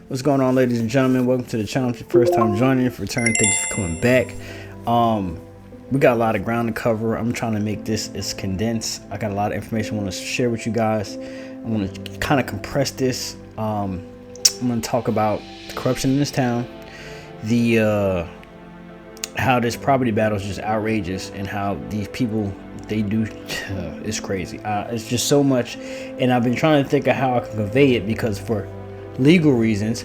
What's going on, ladies and gentlemen? Welcome to the channel. If it's your first time joining, if you return, thank you for coming back. We got a lot of ground to cover. I'm trying to make this as condensed. I got a lot of information I want to share with you guys. I want to kind of compress this. I'm going to talk about the corruption in this town, the how this property battle is just outrageous, and how these people they do it's crazy. It's just so much, and I've been trying to think of how I can convey it, because for legal reasons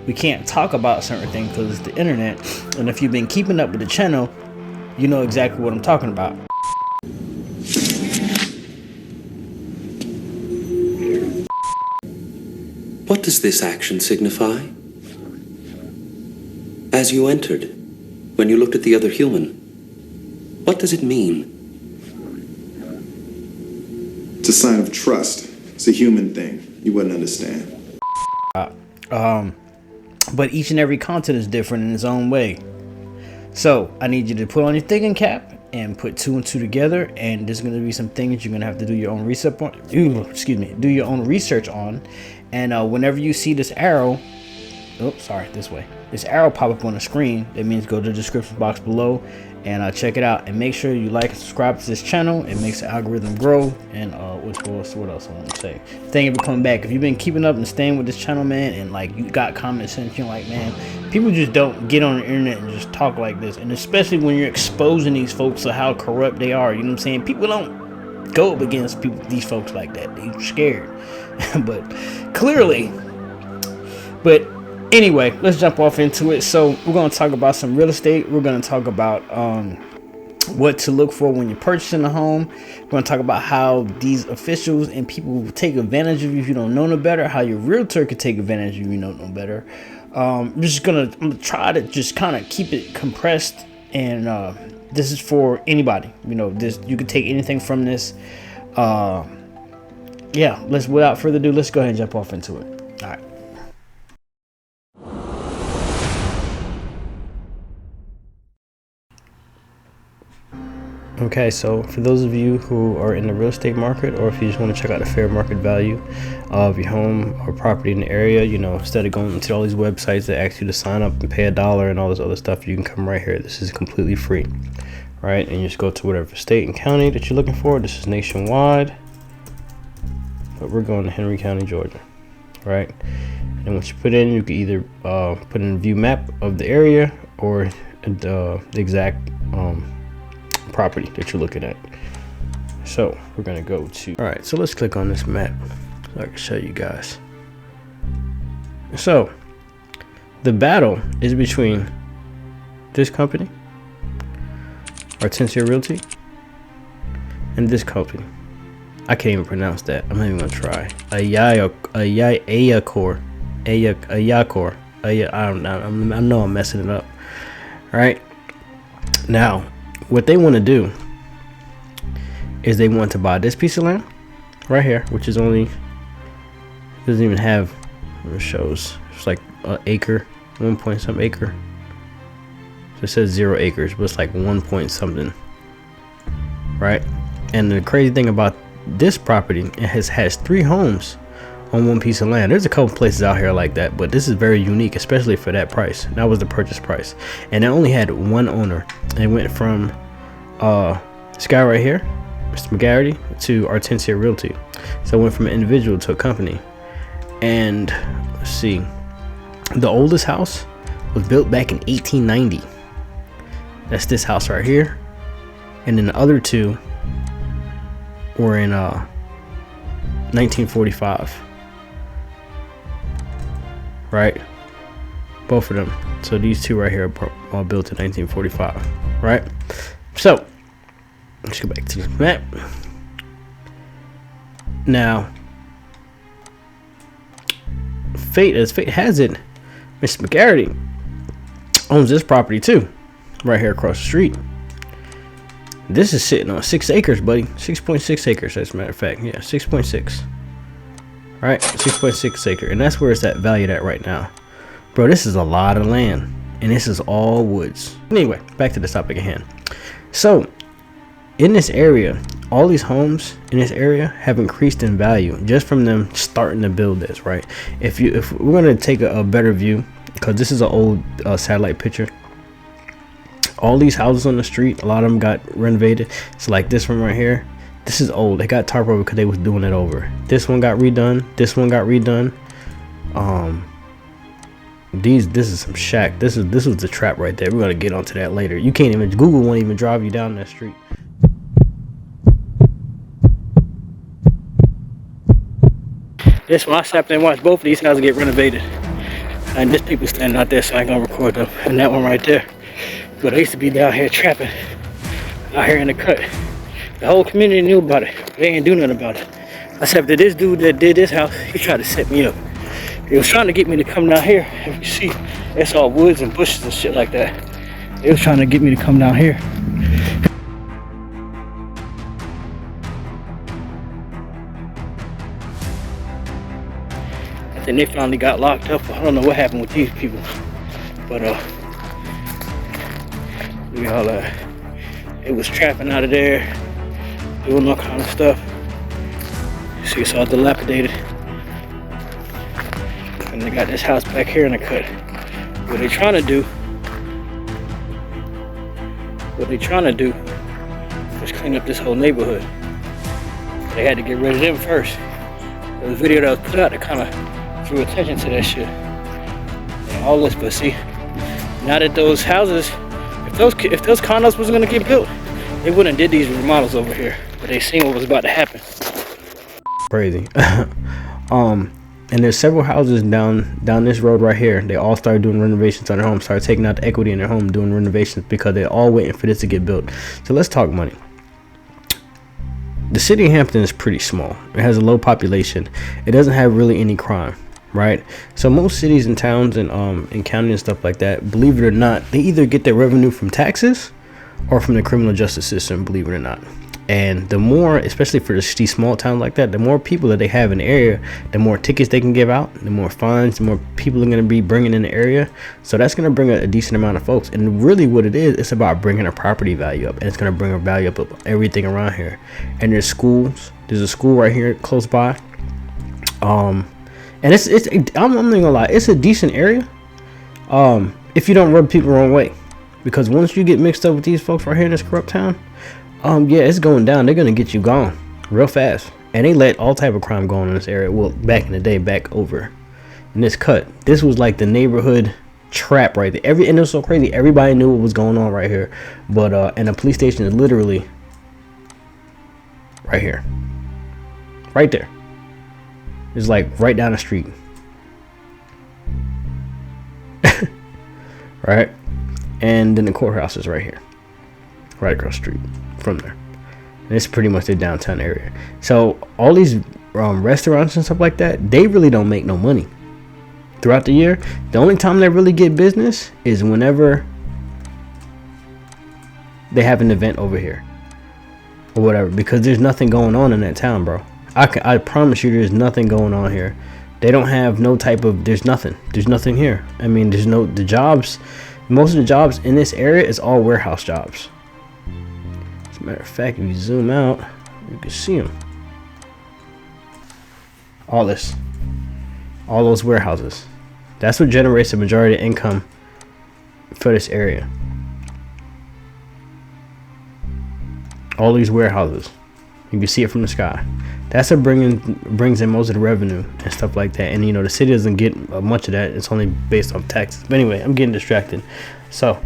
we can't talk about certain things because it's the internet. And if you've been keeping up with the channel, you know exactly what I'm talking about. What does this action signify? As you entered, when you looked at the other human, what does it mean? It's a sign of trust. It's a human thing. You wouldn't understand. But each and every content is different in its own way. So I need you to put on your thinking cap and put two and two together. And there's going to be some things you're going to have to do your own research on. Do your own research on. And whenever you see this arrow, this arrow pop up on the screen, that means go to the description box below and check it out. And make sure you like and subscribe to this channel. It makes the algorithm grow. And what else I want to say? Thank you for coming back. If you've been keeping up and staying with this channel, man, and like you got common sense, you're like, man, people just don't get on the internet and just talk like this. And especially when you're exposing these folks to how corrupt they are, you know what I'm saying? People don't go up against these folks like that. They're scared. But clearly, anyway, let's jump off into it. So we're going to talk about some real estate. We're going to talk about what to look for when you're purchasing a home. We're going to talk about how these officials and people will take advantage of you if you don't know no better, how your realtor could take advantage of you if you don't know better. I'm going to try to just kind of keep it compressed, and this is for anybody. You know, you could take anything from this. Yeah, without further ado, let's go ahead and jump off into it. All right. Okay, so for those of you who are in the real estate market, or if you just want to check out the fair market value of your home or property in the area, you know, instead of going to all these websites that ask you to sign up and pay $1 and all this other stuff, you can come right here. This is completely free, right? And you just go to whatever state and county that you're looking for. This is nationwide, but we're going to Henry County, Georgia, right? And once you put in, you can either put in a view map of the area or the exact property that you're looking at. So we're gonna go to, all right, so let's click on this map so I can show you guys. So the battle is between this company, Hortensia Realty, and this company. I can't even pronounce that. I'm not even gonna try. Ayacor. I don't know. I know I'm messing it up. All right. Now, what they want to do is they want to buy this piece of land right here, which is only, doesn't even have, it shows it's like an acre, 1 point some acre. So it says 0 acres, but it's like 1 point something, right? And the crazy thing about this property, it has 3 homes on one piece of land. There's a couple places out here like that, but this is very unique, especially for that price. That was the purchase price, and it only had one owner. It went from this guy right here, Mr. McGarity, to Hortensia Realty. So it went from an individual to a company. And let's see, the oldest house was built back in 1890. That's this house right here, and then the other 2 were in 1945. Right, both of them. So these 2 right here are all built in 1945, right? So let's go back to this map. Now, as fate has it, Mr. McGarity owns this property too, right here across the street. This is sitting on 6 acres, buddy. 6.6 acres, as a matter of fact. Yeah, 6.6. Right, 6.6 acre, and that's where it's at valued at right now, bro. This is a lot of land, and this is all woods. Anyway, back to the topic at hand. So in this area, all these homes in this area have increased in value just from them starting to build this, right? If we're gonna take a better view, because this is an old satellite picture. All these houses on the street, a lot of them got renovated. It's like this one right here. This is old. They got tarp over because they was doing it over. This one got redone. This one got redone. This is some shack. This was the trap right there. We're gonna get onto that later. You can't even, Google won't even drive you down that street. This one I sat there and watched both of these houses get renovated. And this people standing out there, so I ain't gonna record them. And that one right there. But I used to be down here trapping, out here in the cut. The whole community knew about it. They ain't do nothing about it. Except that this dude that did this house, he tried to set me up. He was trying to get me to come down here. If you see, it's all woods and bushes and shit like that. They was trying to get me to come down here. And then they finally got locked up. I don't know what happened with these people. But it was trapping out of there, doing all kind of stuff. See, it's all dilapidated. And they got this house back here in the cut. What they trying to do is clean up this whole neighborhood. They had to get rid of them first. There was a video that was put out that kind of drew attention to that shit. And all this, but see, now that those houses, if those condos was gonna get built, they wouldn't did these remodels over here. But they seen what was about to happen. Crazy. And there's several houses down this road right here. They all started doing renovations on their home, started taking out the equity in their home, doing renovations because they're all waiting for this to get built. So let's talk money. The city of Hampton is pretty small. It has a low population. It doesn't have really any crime, right? So most cities and towns and county and stuff like that, believe it or not, they either get their revenue from taxes or from the criminal justice system, believe it or not. And the more, especially for these small towns like that, the more people that they have in the area, the more tickets they can give out, the more fines, the more people are going to be bringing in the area. So that's going to bring a decent amount of folks. And really what it is, it's about bringing a property value up. And it's going to bring a value up of everything around here. And there's schools. There's a school right here close by. And I'm not gonna lie, it's a decent area. If you don't rub people the wrong way. Because once you get mixed up with these folks right here in this corrupt town, yeah, it's going down. They're gonna get you gone real fast. And they let all type of crime go on in this area. Well, back in the day, back over in this cut, this was like the neighborhood trap right there. And it was so crazy. Everybody knew what was going on right here. But and the police station is literally right here, right there. It's like right down the street. Right, and then the courthouse is right here, right across the street from there. And it's pretty much the downtown area. So all these restaurants and stuff like that, they really don't make no money throughout the year. The only time they really get business is whenever they have an event over here or whatever, because there's nothing going on in that town, bro. I promise you there's nothing going on here. They don't have no type of, there's nothing here. I mean, the jobs, most of the jobs in this area is all warehouse jobs. As a matter of fact, if you zoom out, you can see them. All those warehouses. That's what generates the majority of income for this area. All these warehouses. You can see it from the sky. That's what brings in most of the revenue and stuff like that. And the city doesn't get much of that. It's only based off taxes. But anyway, I'm getting distracted. So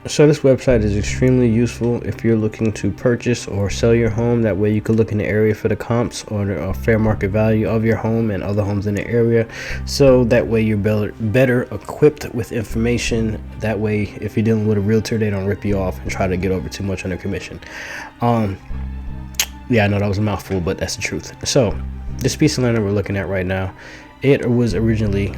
this website is extremely useful if you're looking to purchase or sell your home. That way you can look in the area for the comps or the fair market value of your home and other homes in the area. So that way you're better equipped with information. That way, if you're dealing with a realtor, they don't rip you off and try to get over too much on their commission. Yeah, I know that was a mouthful, but that's the truth. So this piece of land that we're looking at right now, it was originally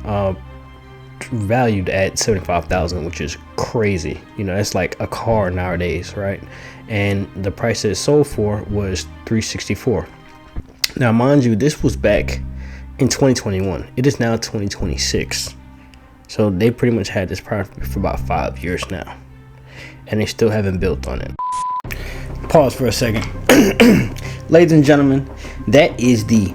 valued at $75,000, which is crazy. It's like a car nowadays, right? And the price that it sold for was $364. Now, mind you, this was back in 2021. It is now 2026. So they pretty much had this property for about 5 years now, and they still haven't built on it. Pause for a second. Ladies and gentlemen, that is the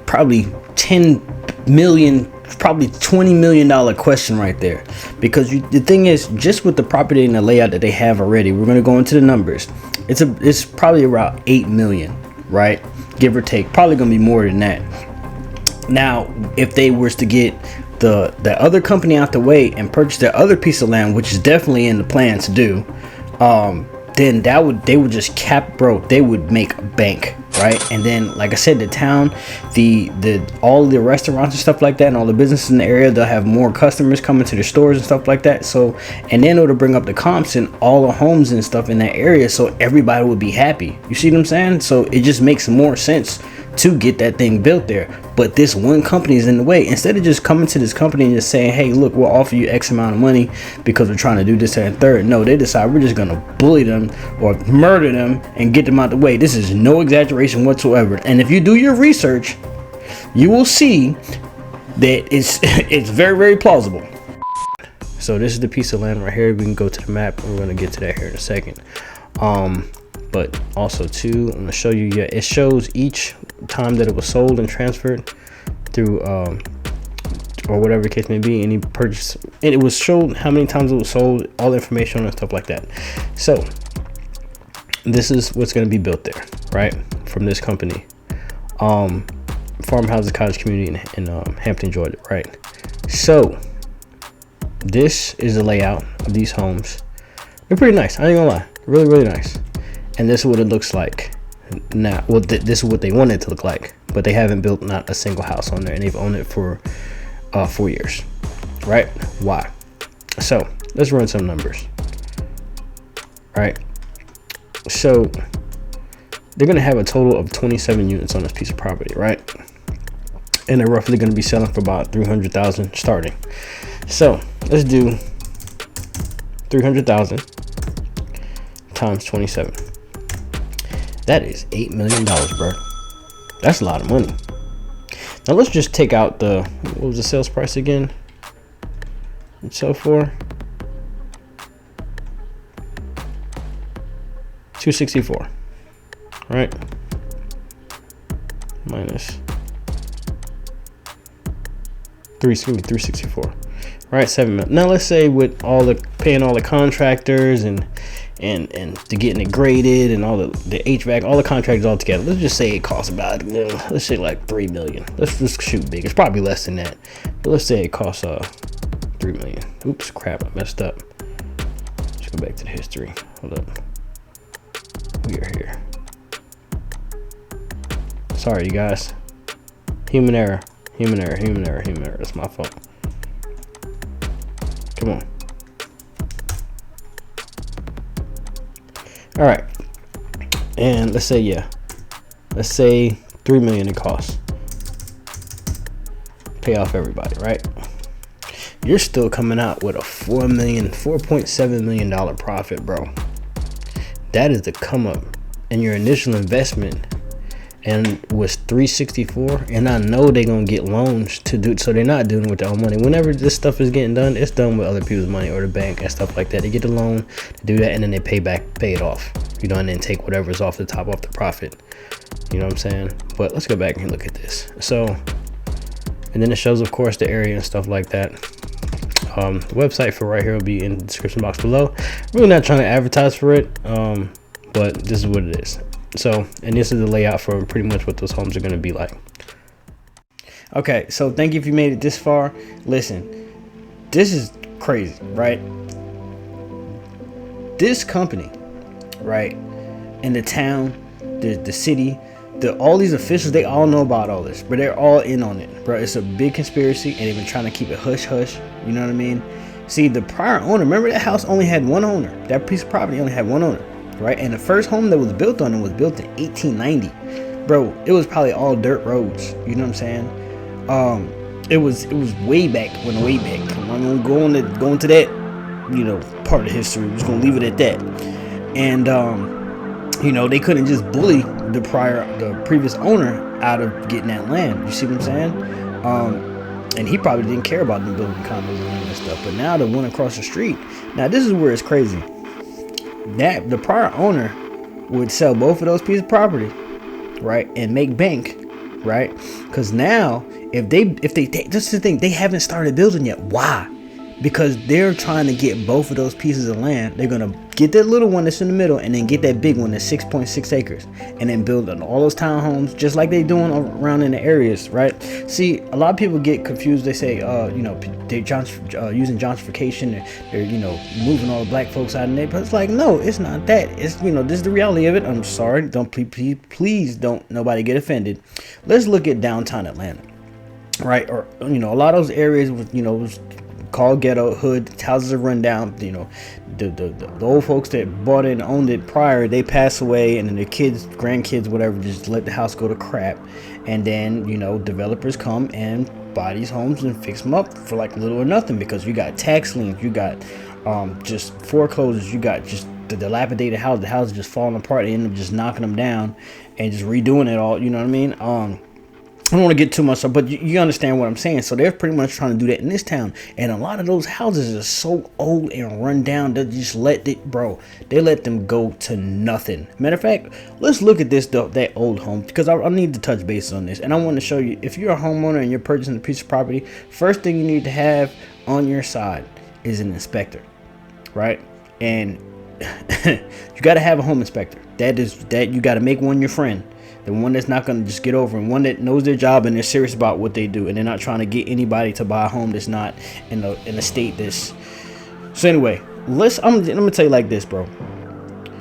probably 10 million, probably $20 million question right there. Because the thing is, just with the property and the layout that they have already, we're going to go into the numbers. It's probably around 8 million, right? Give or take. Probably going to be more than that. Now, if they was to get the other company out the way and purchase their other piece of land, which is definitely in the plan to do, then they would just they would make a bank, right? And then, like I said, the town, the all the restaurants and stuff like that, and all the businesses in the area, they'll have more customers coming to their stores and stuff like that. So, and then it'll bring up the comps and all the homes and stuff in that area, so everybody would be happy. You see what I'm saying? So it just makes more sense to get that thing built there. But this one company is in the way. Instead of just coming to this company and just saying, hey, look, we'll offer you X amount of money because we're trying to do this and third. No, they decide we're just gonna bully them or murder them and get them out the way. This is no exaggeration whatsoever. And if you do your research, you will see that it's very, very plausible. So this is the piece of land right here. We can go to the map and we're gonna get to that here in a second. But also too, I'm gonna show you, it shows each time that it was sold and transferred through or whatever the case may be, any purchase, and it was showed how many times it was sold, all the information and stuff like that. So this is what's going to be built there, right, from this company. Farmhouses Cottage Community in Hampton, Georgia, right? So this is the layout of these homes. They're pretty nice, I ain't gonna lie, really, really nice. And this is what it looks like now. Well, this is what they want it to look like, but they haven't built not a single house on there, and they've owned it for 4 years, right? Why? So let's run some numbers, right? So they're gonna have a total of 27 units on this piece of property, right? And they're roughly gonna be selling for about 300,000 starting. So let's do 300,000 times 27. That is $8 million, bro. That's a lot of money. Now let's just take out what was the sales price again? And so for 264, right? Minus 364, right? 7 million. Now let's say with all the paying all the contractors and to getting it graded and all the HVAC, all the contractors all together, let's just say it costs about, let's say like 3 million. Let's just shoot big. It's probably less than that, but let's say it costs 3 million. Oops, crap, I messed up. Let's go back to the history. Hold up, we are here. Sorry, you guys. Human error. That's my fault. Come on. All right, and let's say let's say 3 million it costs. Pay off everybody, right? You're still coming out with a $4.7 million profit, bro. That is the come up, and your initial investment and was 364. And I know they're gonna get loans to do, so they're not doing it with their own money. Whenever this stuff is getting done, it's done with other people's money or the bank and stuff like that. They get the loan to do that, and then they pay it off, you know, and then take whatever's off the profit. You know what I'm saying? But let's go back and look at this. So, and then it shows, of course, the area and stuff like that. The website for right here will be in the description box below. Really not trying to advertise for it, but this is what it is. So, and this is the layout for pretty much what those homes are going to be like. Okay, so thank you if you made it this far. Listen, this is crazy, right? This company, right, in the town, the city, all these officials, they all know about all this, but they're all in on it, bro. It's a big conspiracy, and they've been trying to keep it hush hush. You know what I mean? See, the prior owner, remember, that house only had one owner. That piece of property only had one owner, right? And the first home that was built on it was built in 1890. Bro, it was probably all dirt roads. You know what I'm saying? It was way back. I'm gonna go into that, you know, part of history. We're just gonna leave it at that. And you know, they couldn't just bully the previous owner out of getting that land. You see what I'm saying? And he probably didn't care about them building condos and all that stuff. But now the one across the street. Now this is where it's crazy. That the prior owner would sell both of those pieces of property, right, and make bank, right? Because now, if they just the thing, they haven't started building yet. Why? Because they're trying to get both of those pieces of land. They're gonna get that little one that's in the middle, and then get that big one that's 6.6 acres, and then build on all those townhomes, just like they doing around in the areas, right? See, a lot of people get confused. They say, they using gentrification. They're moving all the black folks out of the neighborhood. It's like, no, it's not that. It's this is the reality of it. I'm sorry. Don't please don't nobody get offended. Let's look at downtown Atlanta, right? Or a lot of those areas with was called ghetto hood. Houses are run down. The old folks that bought it and owned it prior, they pass away, and then their kids, grandkids, whatever, just let the house go to crap. And then developers come and buy these homes and fix them up for like little or nothing, because you got tax liens, you got just foreclosures, you got just the dilapidated house. The house is just falling apart. They end up just knocking them down and just redoing it all. You know what I mean? I don't want to get too much, but you understand what I'm saying. So they're pretty much trying to do that in this town, and a lot of those houses are so old and run down. They just let them go to nothing. Matter of fact, let's look at that old home, because I need to touch base on this, and I want to show you, if you're a homeowner and you're purchasing a piece of property, first thing you need to have on your side is an inspector, right? And you got to have a home inspector. That you got to make one your friend. The one that's not going to just get over, and one that knows their job and they're serious about what they do, and they're not trying to get anybody to buy a home that's not in a state that's. So anyway, I'm gonna tell you like this, bro.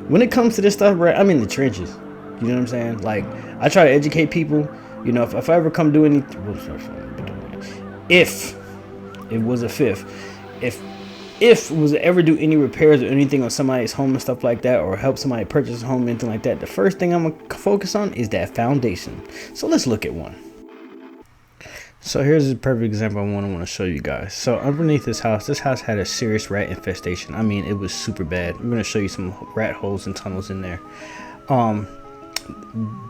When it comes to this stuff, bro, I'm in the trenches. You know what I'm saying? Like, I try to educate people. If I ever come do anything, if it was a fifth, if it was to ever do any repairs or anything on somebody's home and stuff like that, or help somebody purchase a home, anything like that, the first thing I'm gonna focus on is that foundation. So let's look at one. So here's a perfect example I want to show you guys. So underneath this house had a serious rat infestation. I mean, it was super bad. I'm gonna show you some rat holes and tunnels in there. One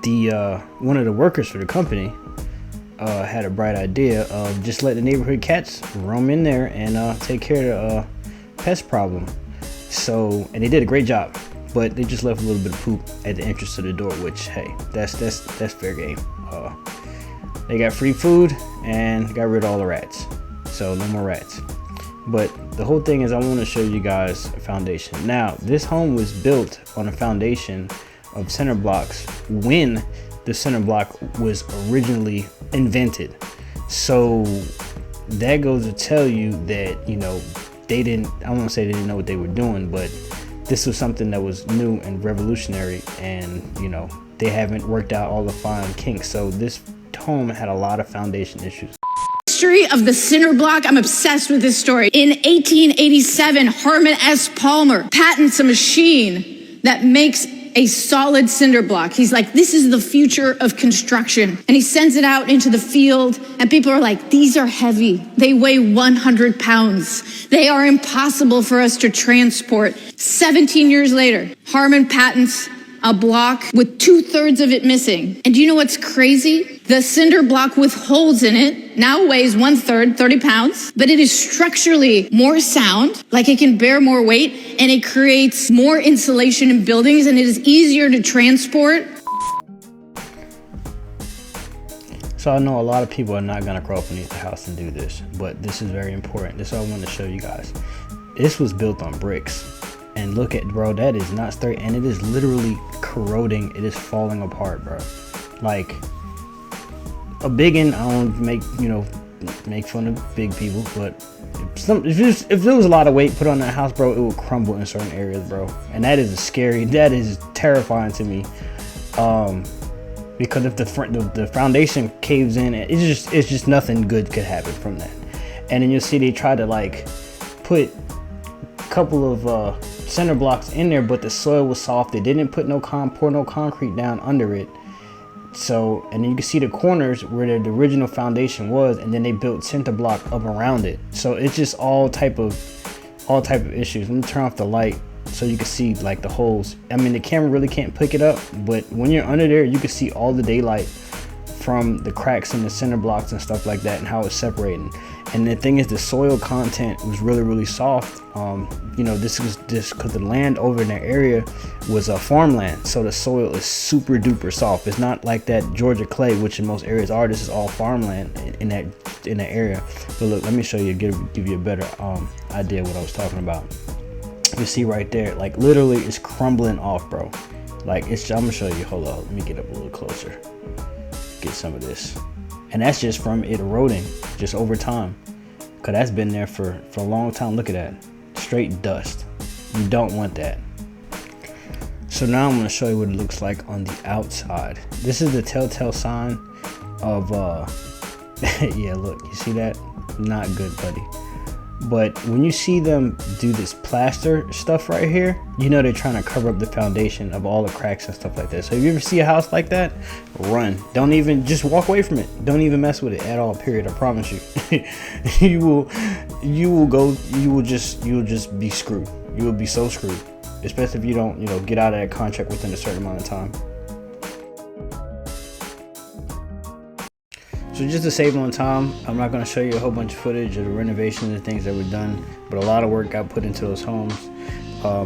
of the workers for the company had a bright idea of just let the neighborhood cats roam in there and take care of the pest problem. So, and they did a great job, but they just left a little bit of poop at the entrance to the door, which, hey, that's fair game. They got free food and got rid of all the rats, so no more rats. But the whole thing is, I want to show you guys a foundation. Now, this home was built on a foundation of cinder blocks when the cinder block was originally invented. So that goes to tell you that they didn't, I don't want to say they didn't know what they were doing, but this was something that was new and revolutionary, and they haven't worked out all the fine kinks. So this home had a lot of foundation issues. History of the cinder block. I'm obsessed with this story. In 1887, Harmon S. Palmer patents a machine that makes a solid cinder block. He's like, this is the future of construction. And he sends it out into the field, and people are like, these are heavy. They weigh 100 pounds. They are impossible for us to transport. 17 years later, Harmon patents a block with 2/3 of it missing. And do you know what's crazy? The cinder block with holes in it now weighs 1/3, 30 pounds, but it is structurally more sound, like it can bear more weight, and it creates more insulation in buildings, and it is easier to transport. So I know a lot of people are not gonna grow up beneath the house and do this, but this is very important. This is what I want to show you guys. This was built on bricks. And look at, bro, that is not straight, and it is literally corroding. It is falling apart, bro. Like a biggin, I don't make fun of big people, but if there was a lot of weight put on that house, bro, it would crumble in certain areas, bro. And that is terrifying to me. Because if the foundation caves in, it's just nothing good could happen from that. And then you'll see they try to like put a couple of cinder blocks in there, but the soil was soft. They didn't put pour no concrete down under it. So, and then you can see the corners where the original foundation was, and then they built cinder block up around it. So it's just all type of issues. Let me turn off the light so you can see like the holes. I mean, the camera really can't pick it up, but when you're under there, you can see all the daylight from the cracks in the cinder blocks and stuff like that, and how it's separating. And the thing is, the soil content was really soft. You know, this because the land over in that area was a farmland, so the soil is super duper soft. It's not like that Georgia clay, which in most areas are. This is all farmland in that area. But look, let me show you, give you a better idea of what I was talking about. You see right there, like literally it's crumbling off, bro. Like I'm gonna show you. Hold on, let me get up a little closer, get some of this. And that's just from it eroding just over time, because that's been there for a long time. Look at that, straight dust. You don't want that. So now I'm going to show you what it looks like on the outside. This is the telltale sign of yeah, look, you see that? Not good, buddy. But when you see them do this plaster stuff right here, you know they're trying to cover up the foundation of all the cracks and stuff like that. So if you ever see a house like that, run. Don't even, just walk away from it. Don't even mess with it at all, period. I promise you. you will just be screwed. You will be so screwed. Especially if you don't, get out of that contract within a certain amount of time. So just to save on time, I'm not going to show you a whole bunch of footage of the renovations and things that were done, but a lot of work got put into those homes.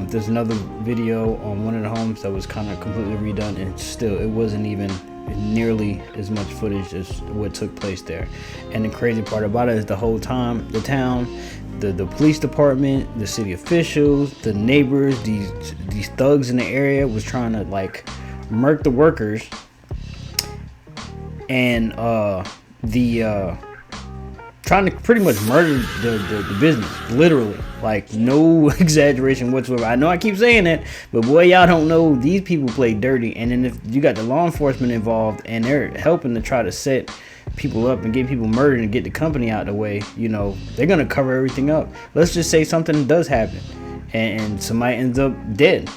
There's another video on one of the homes that was kind of completely redone, and still it wasn't even nearly as much footage as what took place there. And the crazy part about it is the whole time, the town, the police department, the city officials, the neighbors, these thugs in the area was trying to like murk the workers, and trying to pretty much murder the business, literally, like no exaggeration whatsoever. I know I keep saying that, but boy, y'all don't know, these people play dirty. And then if you got the law enforcement involved and they're helping to try to set people up and get people murdered and get the company out of the way, they're gonna cover everything up. Let's just say something does happen and somebody ends up dead.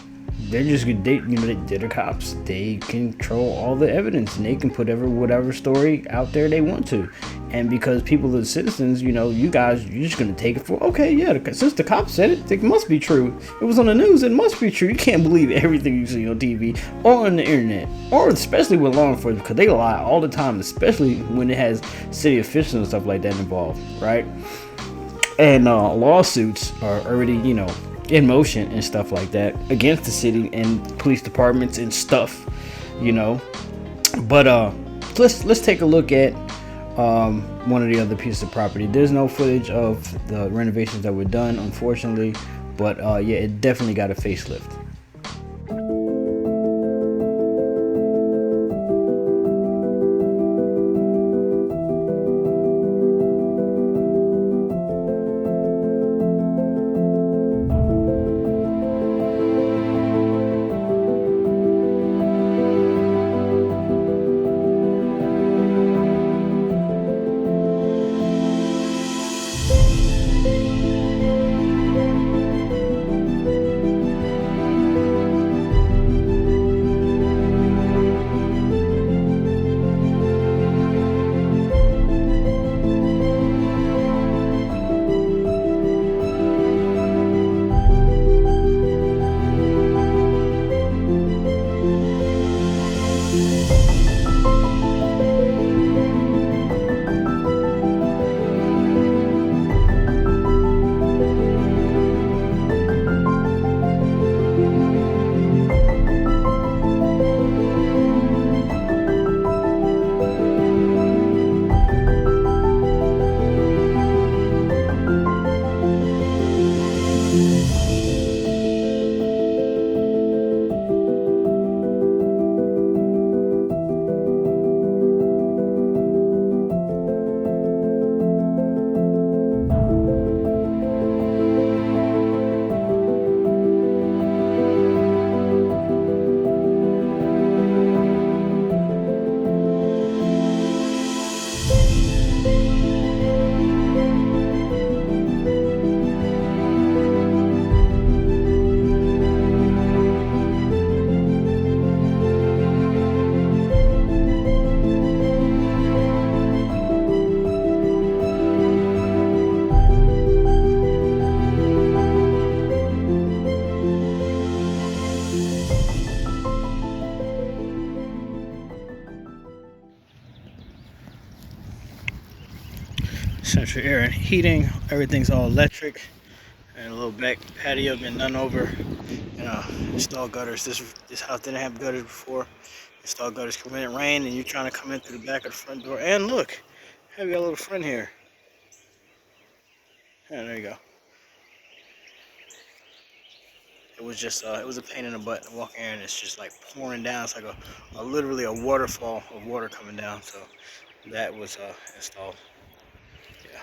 They're the cops. They control all the evidence and they can put whatever story out there they want to. And because people are the citizens, you're just gonna take it for, okay, yeah, since the cops said it, it must be true. It was on the news, it must be true. You can't believe everything you see on TV or on the internet, or especially with law enforcement, because they lie all the time, especially when it has city officials and stuff like that involved, right? And lawsuits are already, in motion and stuff like that against the city and police departments and stuff, But let's take a look at one of the other pieces of property. There's no footage of the renovations that were done, unfortunately, but yeah, it definitely got a facelift. Central air and heating. Everything's all electric. And a little back patio been done over. Install gutters. This house didn't have gutters before. Install gutters. Come in and rain, and you're trying to come in through the back of the front door. And look, have got a little friend here. Yeah, there you go. It was just it was a pain in the butt to walk in, and it's just like pouring down. It's like literally a waterfall of water coming down. So that was installed. Yeah.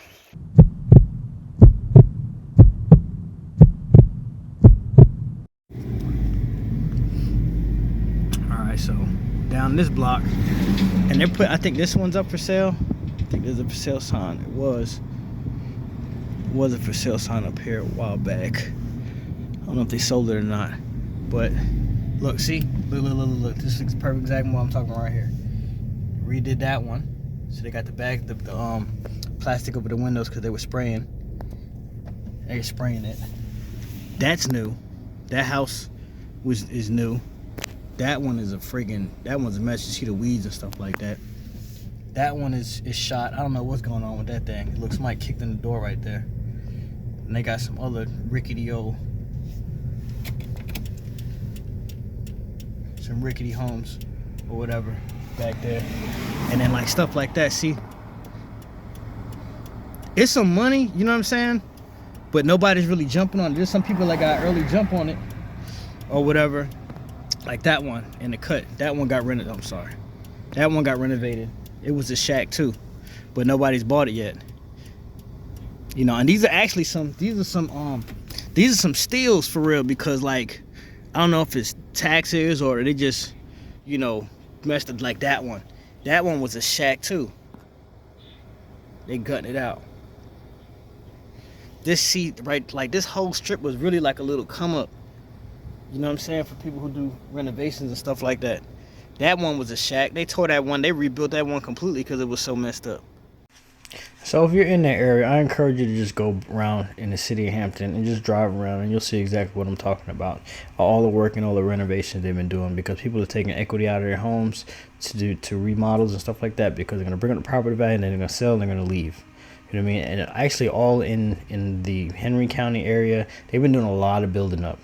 All right, so down this block, and they put, I think this one's up for sale. I think there's a for sale sign. It was a for sale sign up here a while back. I don't know if they sold it or not, but look, see, look. This is perfect exactly what I'm talking about right here. Redid that one, so they got the plastic over the windows because they were spraying. They're spraying it. That's new. That house is new. That one is that one's a mess. You see the weeds and stuff like that. That one is shot. I don't know what's going on with that thing. It looks like kicked in the door right there. And they got some other rickety homes or whatever back there. And then like stuff like that, see? It's some money, you know what I'm saying? But nobody's really jumping on it. There's some people that got early jump on it or whatever. Like that one in the cut. That one got renovated. I'm sorry. That one got renovated. It was a shack too, but nobody's bought it yet. You know, and these are some steals for real, because like I don't know if it's taxes or they just, you know, messed up. Like that one. That one was a shack too. They gutting it out. This seat right, like this whole strip was really like a little come up. You know what I'm saying? For people who do renovations and stuff like that. That one was a shack. They tore that one. They rebuilt that one completely because it was so messed up. So if you're in that area, I encourage you to just go around in the city of Hampton and just drive around, and you'll see exactly what I'm talking about. All the work and all the renovations they've been doing, because people are taking equity out of their homes to remodels and stuff like that, because they're going to bring up the property value and then they're going to sell and they're going to leave. You know what I mean? And actually all in the Henry County area, they've been doing a lot of building up.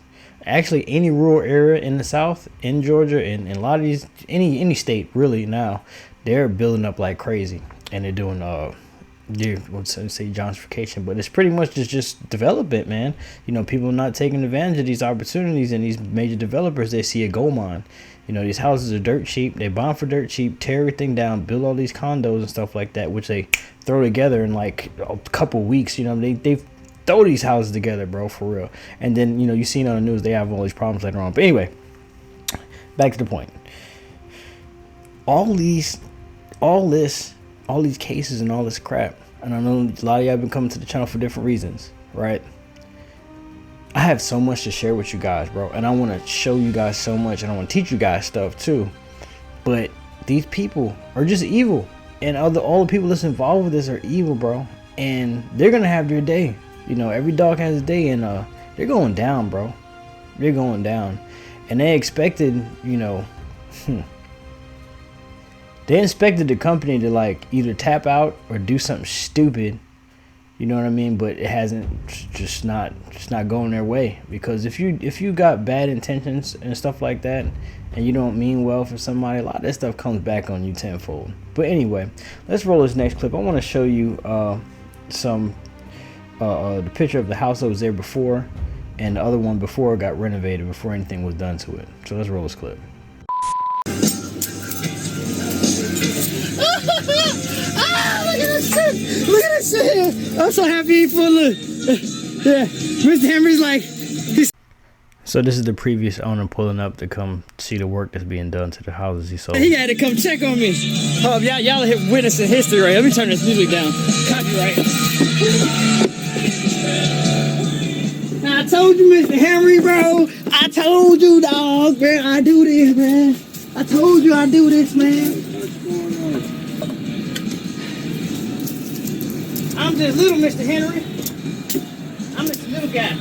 Actually, any rural area in the South, in Georgia, and a lot of these, any state really now, they're building up like crazy, and they're doing let's say gentrification, but it's pretty much just development, man. You know, people are not taking advantage of these opportunities, and these major developers, they see a gold mine. You know, these houses are dirt cheap. They buy them for dirt cheap, tear everything down, build all these condos and stuff like that, which they throw together in like a couple weeks. You know, they throw these houses together, bro, for real. And then, you know, you seen on the news, they have all these problems later on. But anyway, back to the point. All these cases and all this crap, and I know a lot of y'all have been coming to the channel for different reasons, right? I have so much to share with you guys, bro, and I want to show you guys so much, and I want to teach you guys stuff too. But these people are just evil, and all the people that's involved with this are evil, bro, and they're gonna have their day. You know, every dog has a day, and they're going down, bro. They're going down, and they expected, you know, they expected the company to like either tap out or do something stupid. You know what I mean? But it hasn't, just not going their way. Because if you got bad intentions and stuff like that, and you don't mean well for somebody, a lot of that stuff comes back on you tenfold. But anyway, let's roll this next clip. I want to show you the picture of the house that was there before, and the other one before it got renovated, before anything was done to it. So let's roll this clip. Look at this shit. I'm so happy for look. Yeah, Mr. Henry's like. So this is the previous owner pulling up to come see the work that's being done to the houses he sold. He had to come check on me. Y'all are witnessing history, right? Let me turn this music down. Copyright. I told you, Mr. Henry, bro. I told you, dog, man. I do this, man. I told you I do this, man. I'm just little Mr. Henry. I'm just a little guy.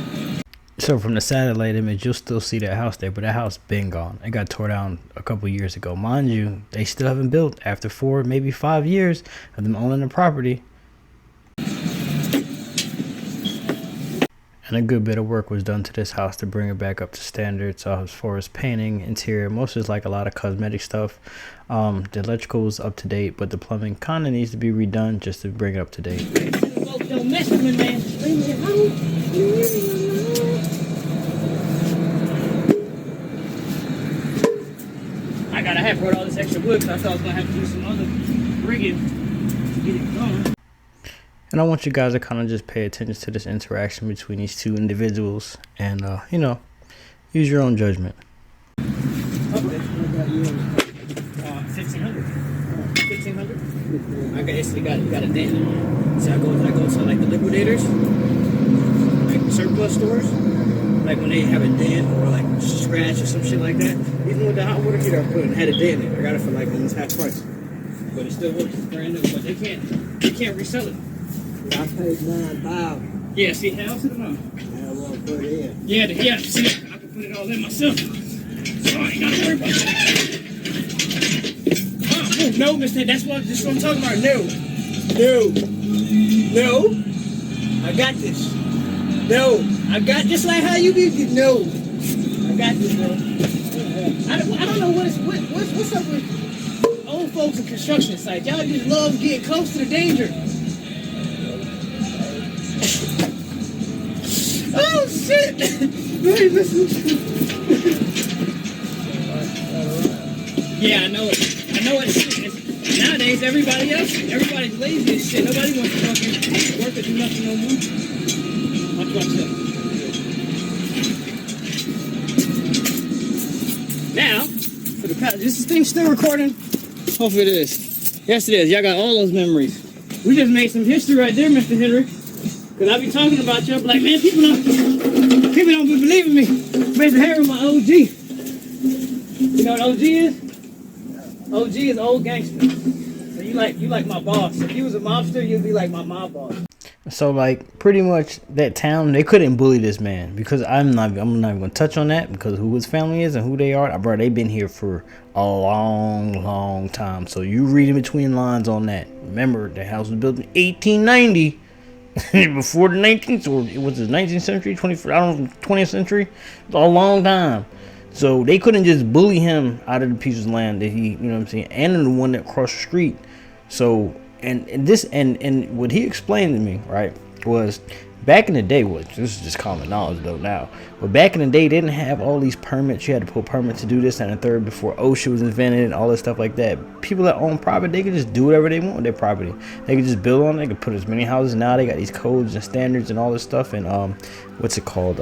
So from the satellite image, you'll still see that house there, but that house been gone. It got tore down a couple years ago. Mind you, they still haven't built after 4, maybe 5 years of them owning the property. And a good bit of work was done to this house to bring it back up to standards as far as painting, interior. Most is like a lot of cosmetic stuff. The electrical is up to date, but the plumbing kind of needs to be redone just to bring it up to date. Don't mess with me, man. Leave me alone. I have brought all this extra wood because I thought I was going to have to do some other rigging to get it going. And I want you guys to kind of just pay attention to this interaction between these two individuals and, you know, use your own judgment. Okay. 1,500. 1,500. I guess you got a dent. So I go to like the liquidators, like surplus stores, like when they have a dent or like scratch or some shit like that. Even with the hot water heater I put in, had a dent in it. I got it for like almost half price, but it still works. It's brand new, but they can't resell it. I paid $9,000. Yeah, see, how's it on? I won't put it in. Yeah, see, I can put it all in myself. So I ain't gotta worry about that. No, Mr. That's what I'm talking about. No. I got this. No, I got just like how you did. No, I got this, bro. I don't know what's up with old folks in construction sites. Y'all just love getting close to the danger. Oh shit! Wait, listen. Yeah, I know it. Nowadays, everybody's lazy as shit. Nobody wants to fucking work or do nothing no more. Watch yourself. Now, for the past, this thing still recording? Hopefully it is. Yes, it is. Y'all got all those memories. We just made some history right there, Mr. Henry. Cause I be talking about you, I'm like, man, people don't be believing me. Mr. Henry, my OG. You know what OG is? OG is old gangster. So you like my boss. If you was a mobster, you'd be like my mob boss. So like pretty much that town, they couldn't bully this man because I'm not even gonna touch on that because who his family is and who they are. Bro, they've been here for a long time. So you read in between lines on that. Remember, the house was built in 1890. Before the 19th, or it was the 19th century, 20th century, a long time. So they couldn't just bully him out of the piece of land that he, you know what I'm saying, and the one that crossed the street. So and what he explained to me, right, was back in the day, which this is just common knowledge though now, but back in the day they didn't have all these permits. You had to pull permits to do this and the third before OSHA was invented and all this stuff like that. People that own property, they could just do whatever they want with their property. They could just build on it. They could put as many houses. Now they got these codes and standards and all this stuff and what's it called,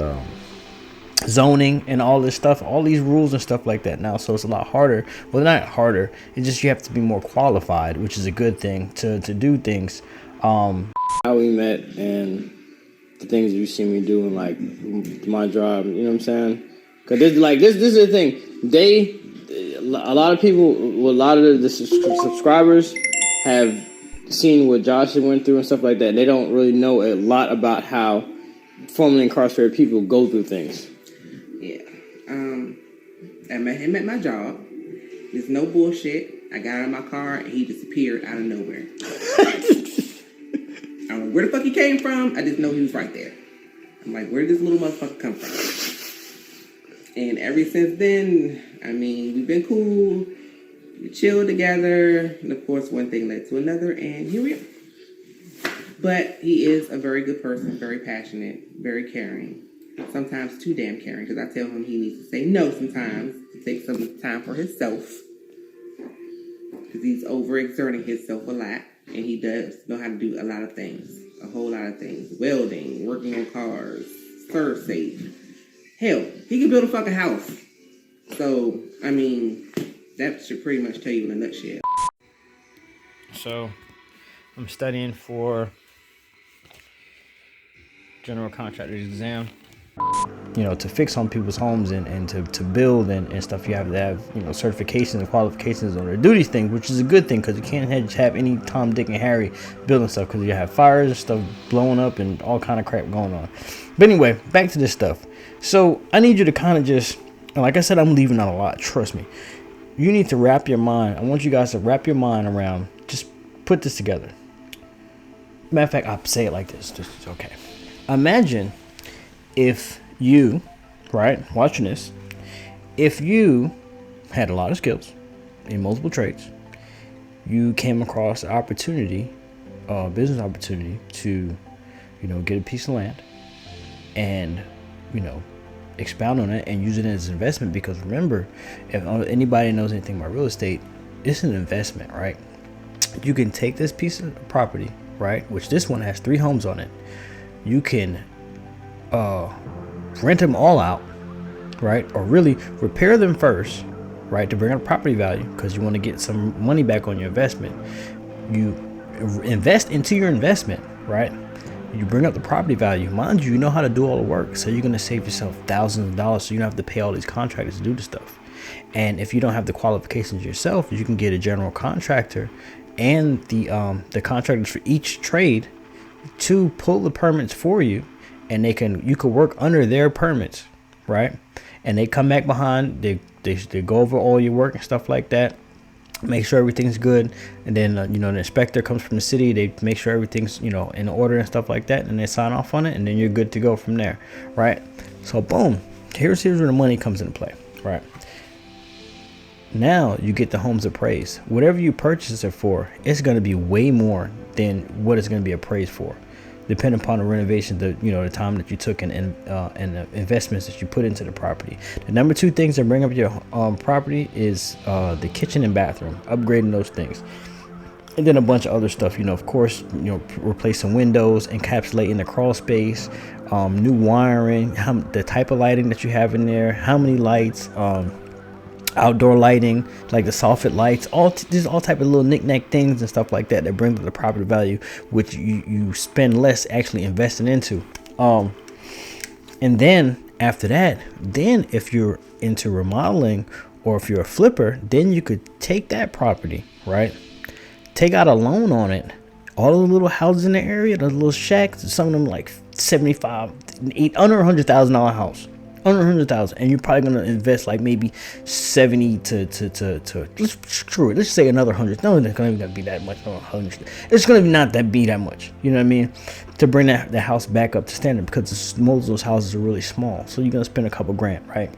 zoning and all this stuff, all these rules and stuff like that now. So it's a lot harder. Well, not harder, it's just you have to be more qualified, which is a good thing to do things. How we met and the things you see me doing, like my job, you know what I'm saying? Because this is the thing. A lot of people, well, a lot of the subscribers have seen what Josh went through and stuff like that. They don't really know a lot about how formerly incarcerated people go through things. Yeah. I met him at my job. There's no bullshit. I got out of my car and he disappeared out of nowhere. I don't know where the fuck he came from. I just know he was right there. I'm like, where did this little motherfucker come from? And ever since then, I mean, we've been cool. We chilled together. And of course, one thing led to another. And here we are. But he is a very good person. Very passionate. Very caring. Sometimes too damn caring. Because I tell him he needs to say no sometimes. To take some time for himself. Because he's overexerting himself a lot. And he does know how to do a lot of things. A whole lot of things. Welding, working on cars, serve safe. Hell, he can build a fucking house. So, I mean, that should pretty much tell you in a nutshell. So, I'm studying for general contractor's exam. You know, to fix on people's homes and to build and stuff, you have to have, you know, certifications and qualifications on order to do these things, which is a good thing because you can't just have any Tom, Dick, and Harry building stuff because you have fires and stuff blowing up and all kind of crap going on. But anyway, back to this stuff. So I need you to kind of just, and like I said, I'm leaving out a lot. Trust me. You need to wrap your mind. I want you guys to wrap your mind around. Just put this together. Matter of fact, I'll say it like this. Just okay. Imagine if you, right, watching this, if you had a lot of skills in multiple trades, you came across an opportunity, business opportunity to, get a piece of land and, expound on it and use it as an investment. Because remember, if anybody knows anything about real estate, it's an investment, right? You can take this piece of property, right, which this one has 3 homes on it. You can rent them all out, right, or really repair them first, right, to bring up property value, because you want to get some money back on your investment. You invest into your investment, right? You bring up the property value. Mind you, you know how to do all the work, so you're going to save yourself thousands of dollars, so you don't have to pay all these contractors to do the stuff. And if you don't have the qualifications yourself, you can get a general contractor and the contractors for each trade to pull the permits for you, and you could work under their permits, right? And they come back behind, they go over all your work and stuff like that, make sure everything's good, and then the inspector comes from the city, they make sure everything's in order and stuff like that, and they sign off on it, and then you're good to go from there, right? So boom, here's where the money comes into play, right? Now you get the homes appraised. Whatever you purchase it for, it's going to be way more than what it's going to be appraised for, depending upon the renovation, the time that you took and the investments that you put into the property. The number 2 things that bring up your property is the kitchen and bathroom, upgrading those things. And then a bunch of other stuff, of course, replacing windows, encapsulating the crawl space, new wiring, the type of lighting that you have in there, how many lights, outdoor lighting, like the soffit lights, there's all type of little knick-knack things and stuff like that bring up the property value, which you spend less actually investing into. And then after that, then if you're into remodeling, or if you're a flipper, then you could take that property, right, take out a loan on it, all the little houses in the area, the little shacks, some of them like 75, under $100,000 house. Under 100,000, and you're probably gonna invest like maybe 70 to let's say another 100. No, it's gonna be that much. No, 100. It's gonna be that much. You know what I mean? To bring the house back up to standard, because most of those houses are really small. So you're gonna spend a couple grand, right?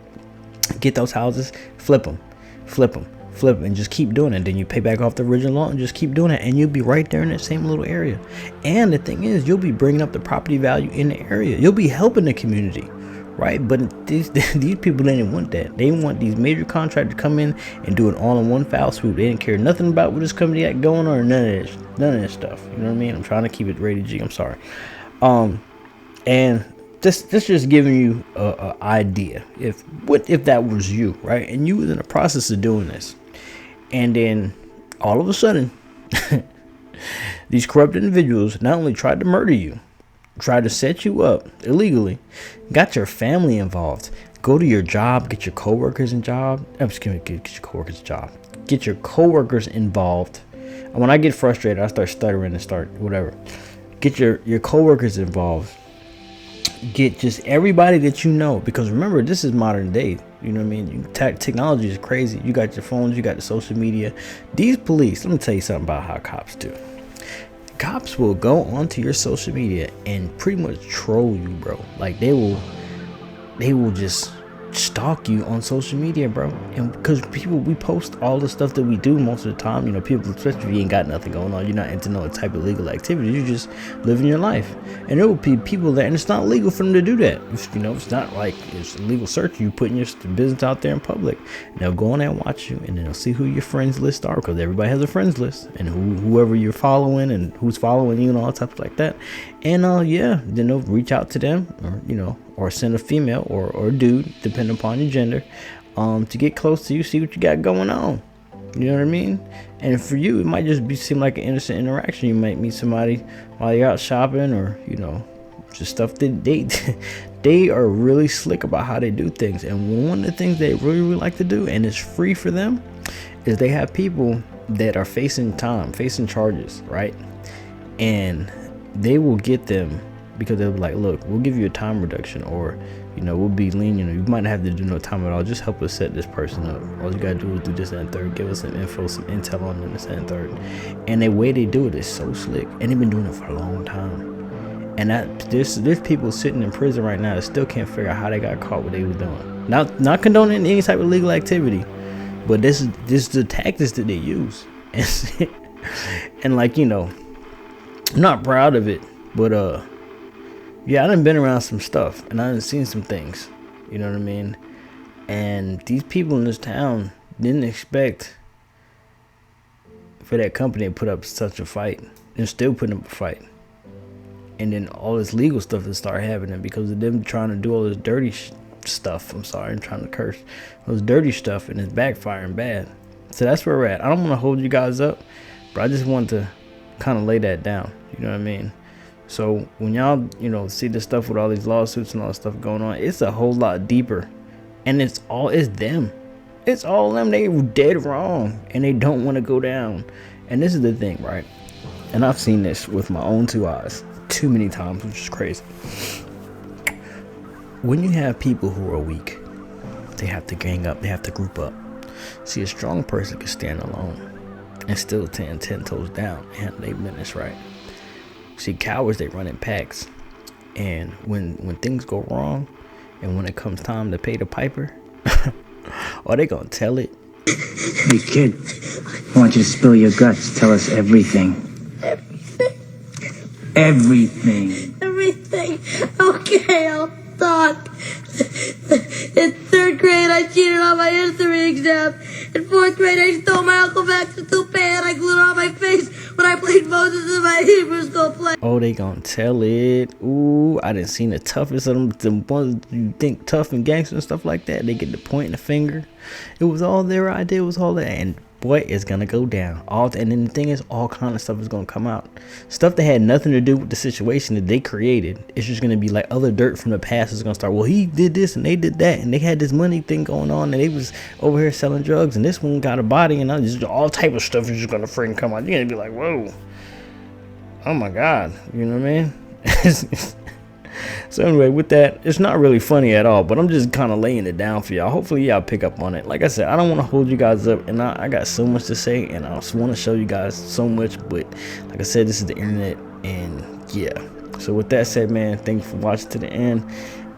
Get those houses, flip them, and just keep doing it. Then you pay back off the original loan and just keep doing it, and you'll be right there in that same little area. And the thing is, you'll be bringing up the property value in the area. You'll be helping the community. Right, but these people didn't want that. They want these major contractors to come in and do it all in one foul swoop. They didn't care nothing about what this company got going on, or none of this stuff. You know what I mean? I'm trying to keep it rated G. I'm sorry. And this just giving you a idea if that was you, right? And you was in the process of doing this, and then all of a sudden, these corrupt individuals not only tried to murder you, tried to set you up illegally, got your family involved, go to your job, get your coworkers involved. Get your coworkers involved. And when I get frustrated, I start stuttering and start whatever. Get your coworkers involved. Get just everybody that you know, because remember, this is modern day. You know what I mean? Technology is crazy. You got your phones, you got the social media. These police, let me tell you something about how cops do. Cops will go onto your social media and pretty much troll you, bro. Like they will just stalk you on social media, bro. And because we post all the stuff that we do most of the time, people, especially if you ain't got nothing going on, you're not into no type of legal activity, you're just living your life. And there will be people that, and it's not legal for them to do that. It's not like it's a legal search. You putting your business out there in public, and they'll go on there and watch you, and then they'll see who your friends list are, because everybody has a friends list, and whoever you're following and who's following you and all types like that. And then they'll reach out to them, or send a female or a dude, depending upon your gender, to get close to you, see what you got going on. You know what I mean? And for you, it might just seem like an innocent interaction. You might meet somebody while you're out shopping, or just stuff that they are really slick about how they do things. And one of the things they really, really like to do, and it's free for them, is they have people that are facing charges, right? And they will get them, because they'll be like, look, we'll give you a time reduction, or we'll be lenient. You might not have to do no time at all. Just help us set this person up. All you gotta do is do this and third. Give us some info, some intel on this and third. And the way they do it is so slick, and they've been doing it for a long time. And there's people sitting in prison right now that still can't figure out how they got caught what they was doing. Not condoning any type of legal activity, but this is the tactics that they use. And like, you know, I'm not proud of it, but yeah, I done been around some stuff and I done seen some things, you know what I mean? And these people in this town didn't expect for that company to put up such a fight and still putting up a fight. And then all this legal stuff that started happening because of them trying to do all this dirty stuff. I'm sorry, I'm trying to curse. All this dirty stuff, and it's backfiring bad. So that's where we're at. I don't want to hold you guys up, but I just want to kind of lay that down. You know what I mean? So when y'all, you know, see this stuff with all these lawsuits and all this stuff going on, it's a whole lot deeper. And it's them. It's all them. They dead wrong, and they don't want to go down. And this is the thing, right? And I've seen this with my own two eyes too many times, which is crazy. When you have people who are weak, they have to gang up, they have to group up. See, a strong person can stand alone and still 10 toes down and handle their business right. See, cowards, they run in packs. And when things go wrong and when it comes time to pay the piper, are they gonna tell it? Hey kid, I want you to spill your guts. Tell us everything. Everything. Everything. Okay, I'll talk. In 3rd grade, I cheated on my history exam. In 4th grade, I stole my Uncle Max's toupee and I glued it on my face when I played Moses in my Hebrew school play. Oh, they gonna tell it. Ooh, I didn't see the toughest of them ones you think tough and gangster and stuff like that. They get the point and the finger. It was all their idea. It was all that. And boy, it's gonna go down. And then the thing is, all kind of stuff is gonna come out. Stuff that had nothing to do with the situation that they created. It's just gonna be like other dirt from the past is gonna start. Well, he did this and they did that, and they had this money thing going on, and they was over here selling drugs, and this one got a body, and just all type of stuff is just gonna freaking come out. You're gonna be like, whoa, oh my god, you know what I mean? So anyway, with that, it's not really funny at all, but I'm just kind of laying it down for y'all. Hopefully y'all pick up on it. Like I said, I don't want to hold you guys up, and I got so much to say, and I also want to show you guys so much, but like I said, this is the internet, and yeah. So with that said, man, thank you for watching to the end,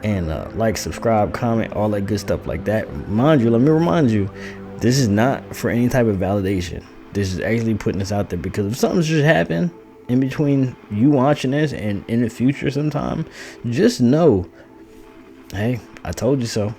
and like, subscribe, comment, all that good stuff like that. Mind you, let me remind you, this is not for any type of validation. This is actually putting this out there because if something should happen in between you watching this and in the future sometime, just know, hey, I told you so.